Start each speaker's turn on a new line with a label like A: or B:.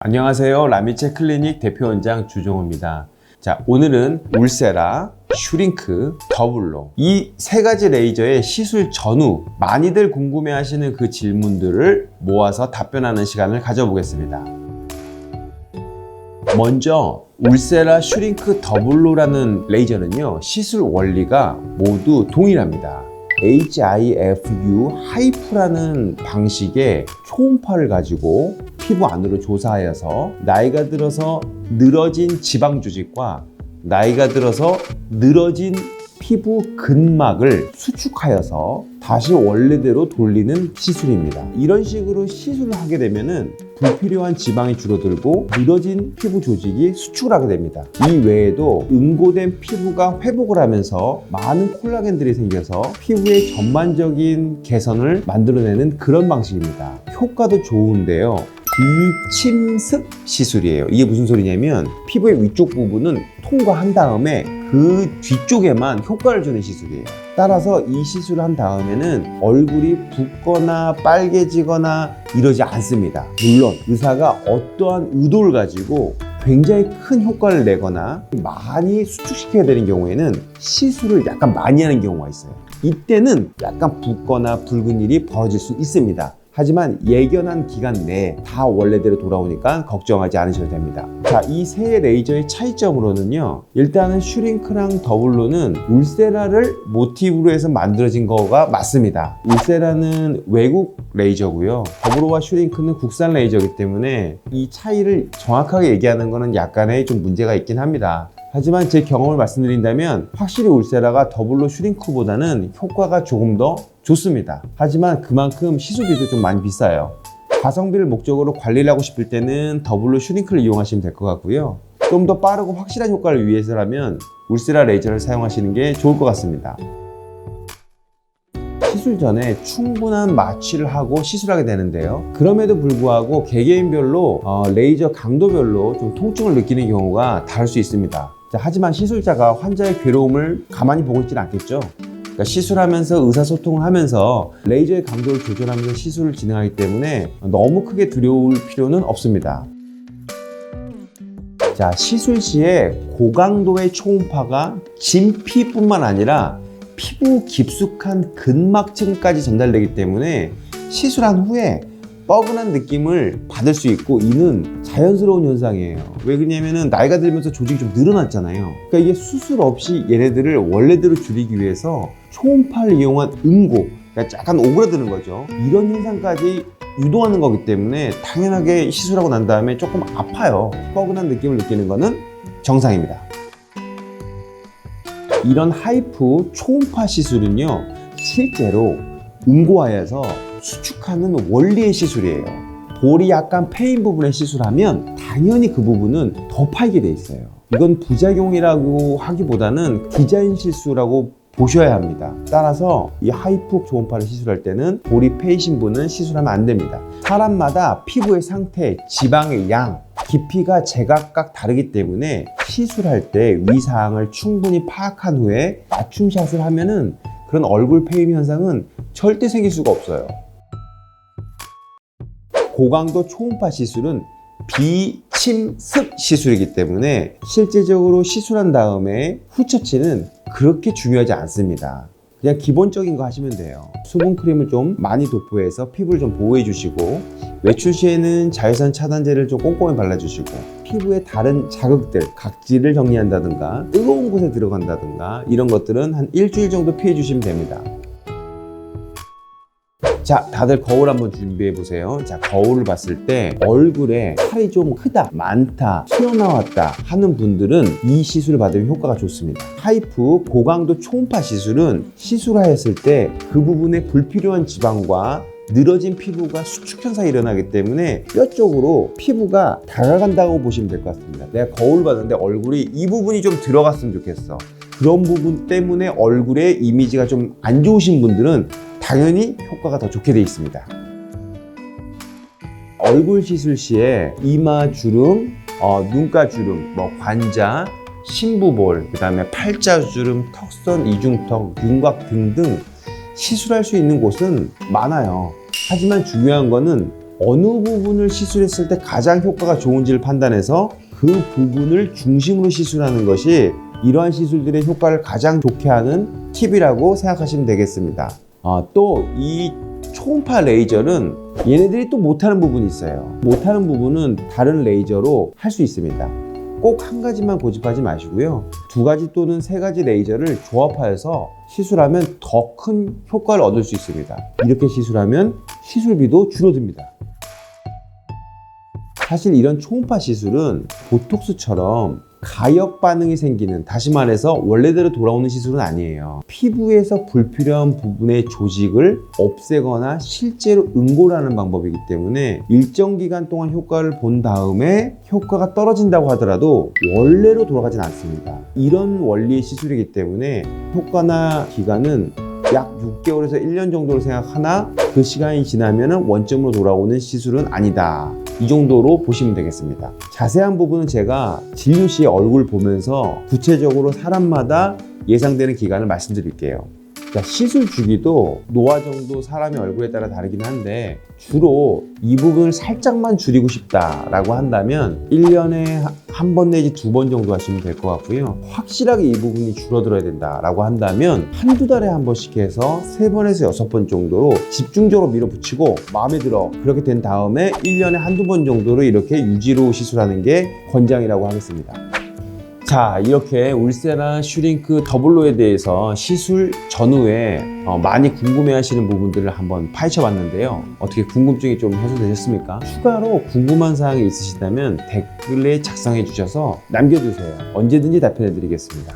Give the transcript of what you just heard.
A: 안녕하세요. 라미체 클리닉 대표원장 주종호입니다. 자, 오늘은 울세라, 슈링크, 더블로 이 세 가지 레이저의 시술 전후 많이들 궁금해하시는 그 질문들을 모아서 답변하는 시간을 가져보겠습니다. 먼저 울세라, 슈링크, 더블로라는 레이저는요, 시술 원리가 모두 동일합니다. HIFU, 하이프라는 방식의 초음파를 가지고 피부 안으로 조사하여서 나이가 들어서 늘어진 지방 조직과 나이가 들어서 늘어진 피부 근막을 수축하여서 다시 원래대로 돌리는 시술입니다. 이런 식으로 시술을 하게 되면은 불필요한 지방이 줄어들고 늘어진 피부 조직이 수축을 하게 됩니다. 이 외에도 응고된 피부가 회복을 하면서 많은 콜라겐들이 생겨서 피부의 전반적인 개선을 만들어내는 그런 방식입니다. 효과도 좋은데요. 비침습 시술이에요. 이게 무슨 소리냐면 피부의 위쪽 부분은 통과한 다음에 그 뒤쪽에만 효과를 주는 시술이에요. 따라서 이 시술을 한 다음에는 얼굴이 붓거나 빨개지거나 이러지 않습니다. 물론 의사가 어떠한 의도를 가지고 굉장히 큰 효과를 내거나 많이 수축시켜야 되는 경우에는 시술을 약간 많이 하는 경우가 있어요. 이때는 약간 붓거나 붉은 일이 벌어질 수 있습니다. 하지만 예견한 기간 내에 다 원래대로 돌아오니까 걱정하지 않으셔도 됩니다. 자, 이 세 레이저의 차이점으로는요, 일단은 슈링크랑 더블로는 울세라를 모티브로 해서 만들어진 거가 맞습니다. 울세라는 외국 레이저고요, 더블로와 슈링크는 국산 레이저이기 때문에 이 차이를 정확하게 얘기하는 거는 약간의 좀 문제가 있긴 합니다. 하지만 제 경험을 말씀드린다면 확실히 울세라가 더블로 슈링크보다는 효과가 조금 더 좋습니다. 하지만 그만큼 시술비도 좀 많이 비싸요. 가성비를 목적으로 관리를 하고 싶을 때는 더블로 슈링크를 이용하시면 될 것 같고요. 좀 더 빠르고 확실한 효과를 위해서라면 울세라 레이저를 사용하시는 게 좋을 것 같습니다. 시술 전에 충분한 마취를 하고 시술하게 되는데요, 그럼에도 불구하고 개개인별로 레이저 강도별로 좀 통증을 느끼는 경우가 다를 수 있습니다. 자, 하지만 시술자가 환자의 괴로움을 가만히 보고 있지는 않겠죠. 그러니까 시술하면서 의사소통을 하면서 레이저의 강도를 조절하면서 시술을 진행하기 때문에 너무 크게 두려울 필요는 없습니다. 자, 시술 시에 고강도의 초음파가 진피뿐만 아니라 피부 깊숙한 근막층까지 전달되기 때문에 시술한 후에 뻐근한 느낌을 받을 수 있고, 이는 자연스러운 현상이에요. 왜 그러냐면은 나이가 들면서 조직이 좀 늘어났잖아요. 그러니까 이게 수술 없이 얘네들을 원래대로 줄이기 위해서 초음파를 이용한 응고, 그러니까 약간 오그라드는 거죠. 이런 현상까지 유도하는 거기 때문에 당연하게 시술하고 난 다음에 조금 아파요. 뻐근한 느낌을 느끼는 거는 정상입니다. 이런 하이프 초음파 시술은요, 실제로 응고하여서 수축하는 원리의 시술이에요. 볼이 약간 패인 부분에 시술하면 당연히 그 부분은 더 파이게 돼 있어요. 이건 부작용이라고 하기보다는 디자인 실수라고 보셔야 합니다. 따라서 이 하이프 초음파를 시술할 때는 볼이 패이신 분은 시술하면 안 됩니다. 사람마다 피부의 상태, 지방의 양, 깊이가 제각각 다르기 때문에 시술할 때 위사항을 충분히 파악한 후에 맞춤샷을 하면은 그런 얼굴 패임 현상은 절대 생길 수가 없어요. 고강도 초음파 시술은 비침습 시술이기 때문에 실제적으로 시술한 다음에 후처치는 그렇게 중요하지 않습니다. 그냥 기본적인 거 하시면 돼요. 수분크림을 좀 많이 도포해서 피부를 좀 보호해 주시고, 외출 시에는 자외선 차단제를 좀 꼼꼼히 발라주시고, 피부의 다른 자극들, 각질을 정리한다든가 뜨거운 곳에 들어간다든가 이런 것들은 한 일주일 정도 피해 주시면 됩니다. 자, 다들 거울 한번 준비해 보세요. 자, 거울을 봤을 때 얼굴에 살이 좀 크다, 많다, 튀어나왔다 하는 분들은 이 시술을 받으면 효과가 좋습니다. 하이프 고강도 초음파 시술은 시술하였을 때 그 부분에 불필요한 지방과 늘어진 피부가 수축 현상이 일어나기 때문에 뼈 쪽으로 피부가 다가간다고 보시면 될 것 같습니다. 내가 거울 봤는데 얼굴이 이 부분이 좀 들어갔으면 좋겠어. 그런 부분 때문에 얼굴에 이미지가 좀 안 좋으신 분들은 당연히 효과가 더 좋게 되어 있습니다. 얼굴 시술 시에 이마 주름, 눈가 주름, 관자, 심부볼, 그 다음에 팔자주름, 턱선, 이중턱, 윤곽 등등 시술할 수 있는 곳은 많아요. 하지만 중요한 거는 어느 부분을 시술했을 때 가장 효과가 좋은지를 판단해서 그 부분을 중심으로 시술하는 것이 이러한 시술들의 효과를 가장 좋게 하는 팁이라고 생각하시면 되겠습니다. 또 이 초음파 레이저는 얘네들이 또 못하는 부분이 있어요. 못하는 부분은 다른 레이저로 할 수 있습니다. 꼭 한 가지만 고집하지 마시고요. 2가지 또는 3가지 레이저를 조합하여서 시술하면 더 큰 효과를 얻을 수 있습니다. 이렇게 시술하면 시술비도 줄어듭니다. 사실 이런 초음파 시술은 보톡스처럼 가역 반응이 생기는, 다시 말해서 원래대로 돌아오는 시술은 아니에요. 피부에서 불필요한 부분의 조직을 없애거나 실제로 응고를 하는 방법이기 때문에 일정 기간 동안 효과를 본 다음에 효과가 떨어진다고 하더라도 원래로 돌아가진 않습니다. 이런 원리의 시술이기 때문에 효과나 기간은 약 6개월에서 1년 정도로 생각하나 그 시간이 지나면 원점으로 돌아오는 시술은 아니다. 이 정도로 보시면 되겠습니다. 자세한 부분은 제가 진료 시에 얼굴 보면서 구체적으로 사람마다 예상되는 기간을 말씀드릴게요. 시술 주기도 노화 정도 사람의 얼굴에 따라 다르긴 한데 주로 이 부분을 살짝만 줄이고 싶다라고 한다면 1년에 한 번 내지 2번 정도 하시면 될 것 같고요. 확실하게 이 부분이 줄어들어야 된다라고 한다면 한두 달에 한 번씩 해서 3번에서 6번 정도로 집중적으로 밀어붙이고 마음에 들어 그렇게 된 다음에 1년에 한두 번 정도로 이렇게 유지로 시술하는 게 권장이라고 하겠습니다. 자, 이렇게 울세라 슈링크 더블로에 대해서 시술 전후에 많이 궁금해하시는 부분들을 한번 파헤쳐 봤는데요. 어떻게 궁금증이 좀 해소되셨습니까? 추가로 궁금한 사항이 있으시다면 댓글에 작성해 주셔서 남겨주세요. 언제든지 답변해 드리겠습니다.